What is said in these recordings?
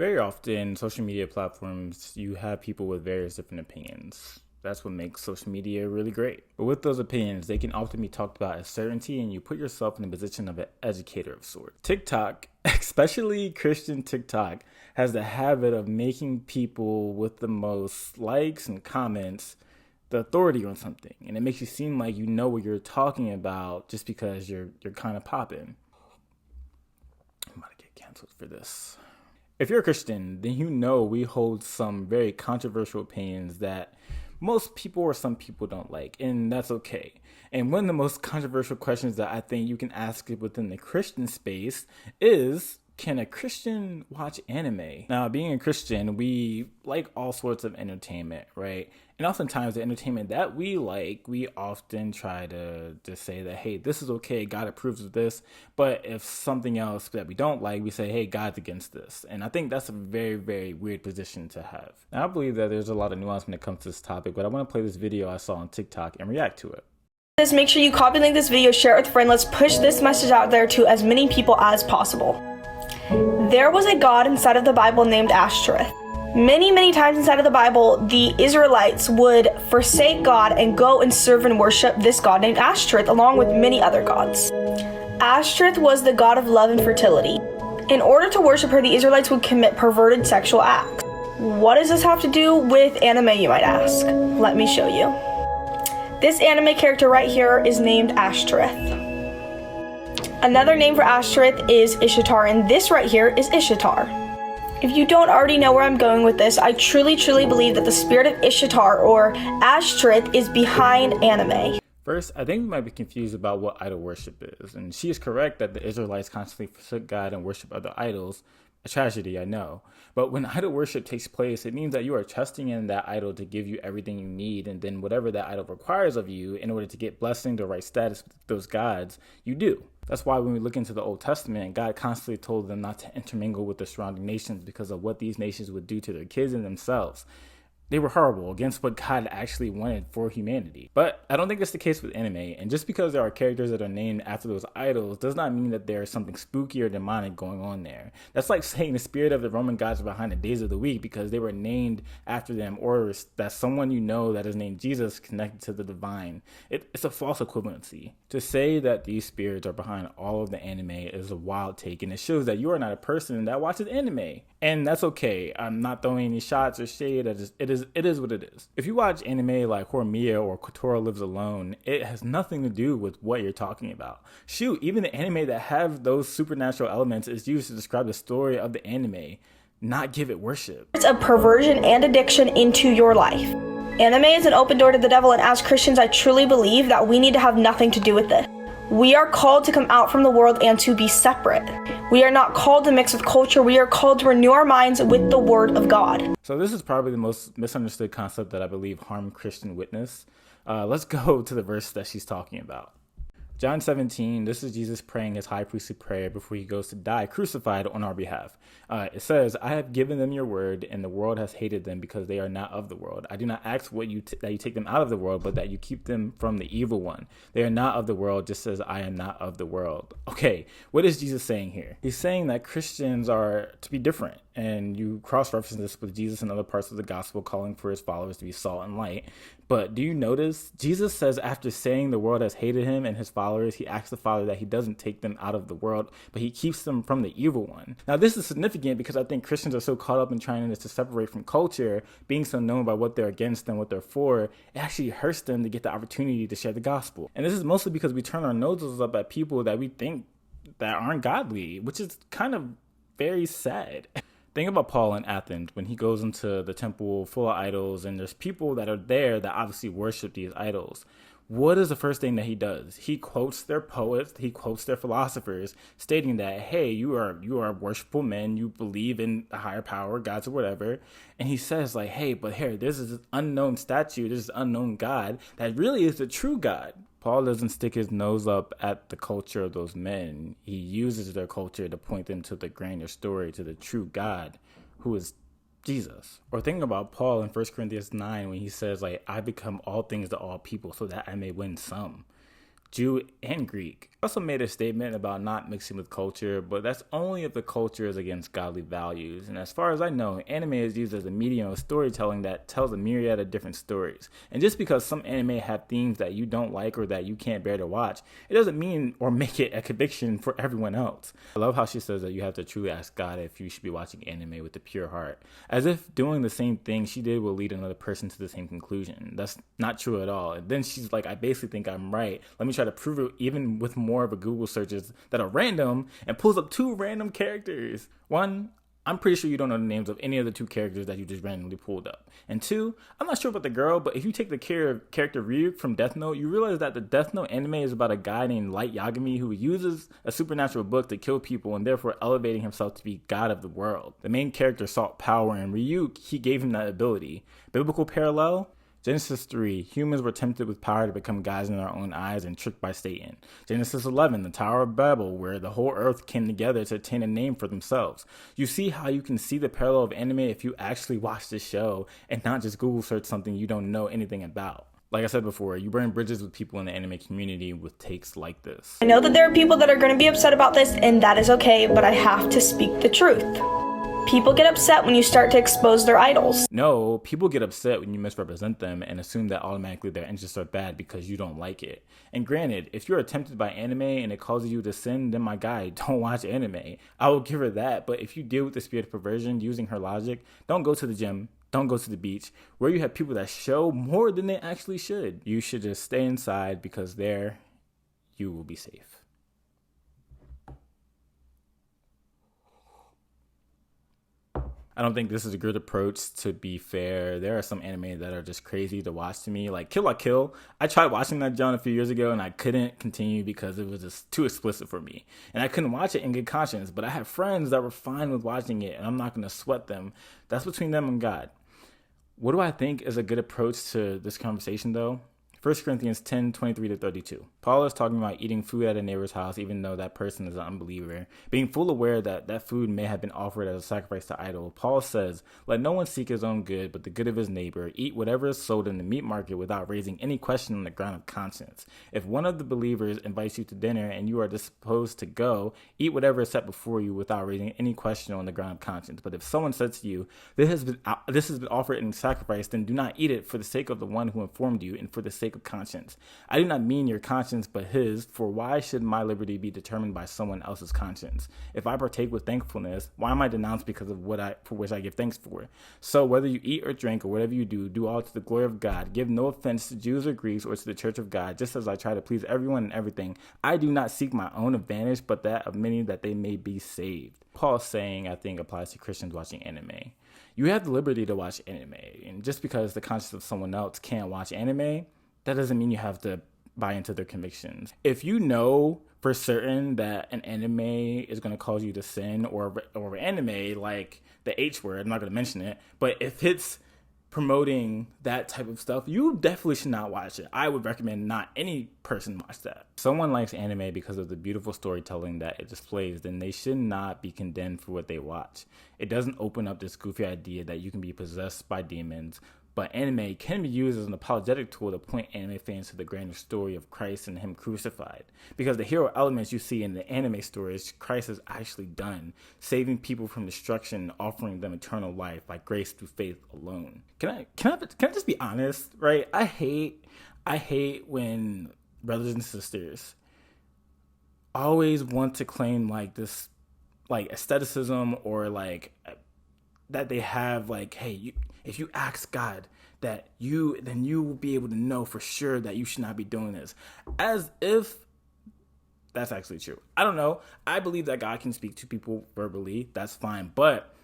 Very often, social media platforms, you have people with various different opinions. That's what makes social media really great. But with those opinions, they can often be talked about as certainty, and you put yourself in the position of an educator of sorts. TikTok, especially Christian TikTok, has the habit of making people with the most likes and comments the authority on something. And it makes you seem like you know what you're talking about just because you're kind of popping. I'm about to get canceled for this. If you're a Christian, then you know we hold some very controversial opinions that most people or some people don't like, and that's okay. And one of the most controversial questions that I think you can ask within the Christian space is, can a Christian watch anime? Now, being a Christian, we like all sorts of entertainment, right? And oftentimes the entertainment that we like, we often try to say that, hey, this is okay, God approves of this. But if something else that we don't like, we say, hey, God's against this. And I think that's a very, very weird position to have. Now, I believe that there's a lot of nuance when it comes to this topic, but I want to play this video I saw on TikTok and react to it. Make sure you copy link this video, share it with a friend. Let's push this message out there to as many people as possible. There was a god inside of the Bible named Ashtoreth. Many times inside of the Bible, the Israelites would forsake God and go and serve and worship this god named Ashtoreth, along with many other gods. Ashtoreth was the god of love and fertility. In order to worship her, the Israelites would commit perverted sexual acts. What does this have to do with anime, you might ask? Let me show you. This anime character right here is named Ashtoreth. Another name for Ashtoreth is Ishtar, and this right here is Ishtar. If you don't already know where I'm going with this, I truly believe that the spirit of Ishtar or Ashtoreth is behind anime. First, I think we might be confused about what idol worship is, and she is correct that the Israelites constantly forsook God and worship other idols. A tragedy, I know. But when idol worship takes place, it means that you are trusting in that idol to give you everything you need, and then whatever that idol requires of you in order to get blessing, the right status with those gods, you do. That's why when we look into the Old Testament, God constantly told them not to intermingle with the surrounding nations because of what these nations would do to their kids and themselves. They were horrible against what God actually wanted for humanity. But I don't think that's the case with anime. And just because there are characters that are named after those idols does not mean that there's something spooky or demonic going on there. That's like saying the spirit of the Roman gods are behind the days of the week because they were named after them, or that someone you know that is named Jesus connected to the divine. It's a false equivalency. To say that these spirits are behind all of the anime is a wild take, and it shows that you are not a person that watches anime. And that's okay. I'm not throwing any shots or shade. It is what it is. If you watch anime like Horimiya or Kotora Lives Alone, it has nothing to do with what you're talking about. Shoot, even the anime that have those supernatural elements is used to describe the story of the anime, not give it worship. It's a perversion and addiction into your life. Anime is an open door to the devil, and as Christians, I truly believe that we need to have nothing to do with this. We are called to come out from the world and to be separate. We are not called to mix with culture. We are called to renew our minds with the Word of God. So this is probably the most misunderstood concept that I believe harm Christian witness. Let's go to the verse that she's talking about. John 17, this is Jesus praying his high priestly prayer before he goes to die crucified on our behalf. It says, I have given them your word, and the world has hated them because they are not of the world. I do not ask that you take them out of the world, but that you keep them from the evil one. They are not of the world, just as I am not of the world. Okay, what is Jesus saying here? He's saying that Christians are to be different. And you cross-reference this with Jesus and other parts of the gospel calling for his followers to be salt and light. But do you notice Jesus says after saying the world has hated him and his followers, he asks the Father that he doesn't take them out of the world, but he keeps them from the evil one. Now, this is significant because I think Christians are so caught up in trying to separate from culture, being so known by what they're against and what they're for, it actually hurts them to get the opportunity to share the gospel. And this is mostly because we turn our noses up at people that we think that aren't godly, which is kind of very sad. Think about Paul in Athens when he goes into the temple full of idols and there's people that are there that obviously worship these idols. What is the first thing that he does? He quotes their poets, he quotes their philosophers, stating that, hey, you are worshipful men, you believe in a higher power, gods or whatever. And he says like, hey, but here, this is this unknown statue, this is unknown God that really is the true God. Paul doesn't stick his nose up at the culture of those men. He uses their culture to point them to the grander story, to the true God, who is Jesus. Or think about Paul in 1 Corinthians 9 when he says, like, I become all things to all people so that I may win some. Jew and Greek. I also made a statement about not mixing with culture, but that's only if the culture is against godly values. And as far as I know, anime is used as a medium of storytelling that tells a myriad of different stories. And just because some anime have themes that you don't like or that you can't bear to watch, it doesn't mean or make it a conviction for everyone else. I love how she says that you have to truly ask God if you should be watching anime with a pure heart, as if doing the same thing she did will lead another person to the same conclusion. That's not true at all. And then she's like, I basically think I'm right. Let me try to prove it even with more of a Google searches that are random, and pulls up 2 random characters. 1, I'm pretty sure you don't know the names of any of the 2 characters that you just randomly pulled up. And 2, I'm not sure about the girl, but if you take the character Ryuk from Death Note, you realize that the Death Note anime is about a guy named Light Yagami who uses a supernatural book to kill people and therefore elevating himself to be god of the world. The main character sought power, and Ryuk, he gave him that ability. Biblical parallel? Genesis 3, humans were tempted with power to become gods in their own eyes and tricked by Satan. Genesis 11, the Tower of Babel, where the whole earth came together to attain a name for themselves. You see how you can see the parallel of anime if you actually watch this show and not just Google search something you don't know anything about. Like I said before, you burn bridges with people in the anime community with takes like this. I know that there are people that are going to be upset about this, and that is okay, but I have to speak the truth. People get upset when you start to expose their idols. No, people get upset when you misrepresent them and assume that automatically their interests are bad because you don't like it. And granted, if you're tempted by anime and it causes you to sin, then my guy, don't watch anime. I will give her that, but if you deal with the spirit of perversion using her logic, don't go to the gym, don't go to the beach, where you have people that show more than they actually should. You should just stay inside because there you will be safe. I don't think this is a good approach, to be fair. There are some anime that are just crazy to watch to me. Like Kill la Kill. I tried watching that John a few years ago and I couldn't continue because it was just too explicit for me. And I couldn't watch it in good conscience. But I have friends that were fine with watching it and I'm not going to sweat them. That's between them and God. What do I think is a good approach to this conversation though? 1 Corinthians 10:23-32. Paul is talking about eating food at a neighbor's house even though that person is an unbeliever, being full aware that that food may have been offered as a sacrifice to idol. Paul says, let no one seek his own good, but the good of his neighbor. Eat whatever is sold in the meat market without raising any question on the ground of conscience. If one of the believers invites you to dinner and you are disposed to go, eat whatever is set before you without raising any question on the ground of conscience. But if someone says to you, this has been offered in sacrifice, then do not eat it for the sake of the one who informed you and for the sake of conscience. I do not mean your conscience, but his, for why should my liberty be determined by someone else's conscience? If I partake with thankfulness, why am I denounced because of for which I give thanks for? So whether you eat or drink or whatever you do, do all to the glory of God. Give no offense to Jews or Greeks or to the church of God, just as I try to please everyone and everything. I do not seek my own advantage, but that of many, that they may be saved. Paul's saying, I think, applies to Christians watching anime. You have the liberty to watch anime, and just because the conscience of someone else can't watch anime, that doesn't mean you have to buy into their convictions. If you know for certain that an anime is going to cause you to sin, or anime like the H word, I'm not going to mention it, but if it's promoting that type of stuff, you definitely should not watch it. I would recommend not any person watch that. If someone likes anime because of the beautiful storytelling that it displays, then they should not be condemned for what they watch. It doesn't open up this goofy idea that you can be possessed by demons. But anime can be used as an apologetic tool to point anime fans to the grander story of Christ and him crucified. Because the hero elements you see in the anime stories, Christ has actually done, saving people from destruction, offering them eternal life by grace through faith alone. Can I just be honest, right? I hate when brothers and sisters always want to claim like this, like aestheticism, or like that they have like, hey, if you ask God then you will be able to know for sure that you should not be doing this. As if that's actually true. I don't know. I believe that God can speak to people verbally. That's fine. But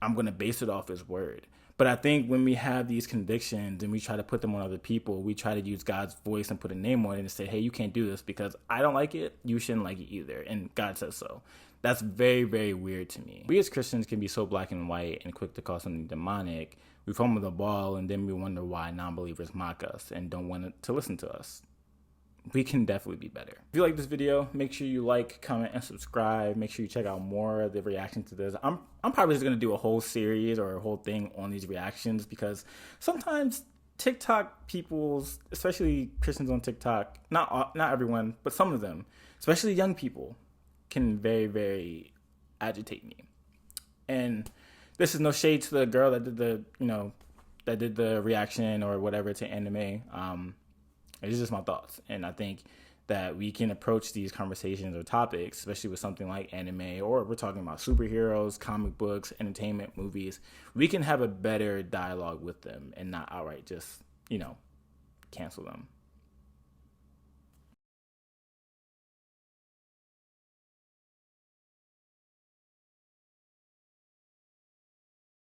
I'm going to base it off his word. But I think when we have these convictions and we try to put them on other people, we try to use God's voice and put a name on it and say, hey, you can't do this because I don't like it. You shouldn't like it either. And God says so. That's very, very weird to me. We as Christians can be so black and white and quick to call something demonic. We fumble the ball and then we wonder why non-believers mock us and don't want to listen to us. We can definitely be better. If you like this video, make sure you like, comment, and subscribe. Make sure you check out more of the reaction to this. I'm probably just going to do a whole series or a whole thing on these reactions because sometimes TikTok people's, especially Christians on TikTok, not everyone, but some of them, especially young people, can very, very agitate me. And this is no shade to the girl that did the reaction or whatever to anime. It's just my thoughts. And I think that we can approach these conversations or topics, especially with something like anime, or we're talking about superheroes, comic books, entertainment, movies. We can have a better dialogue with them and not outright just, cancel them.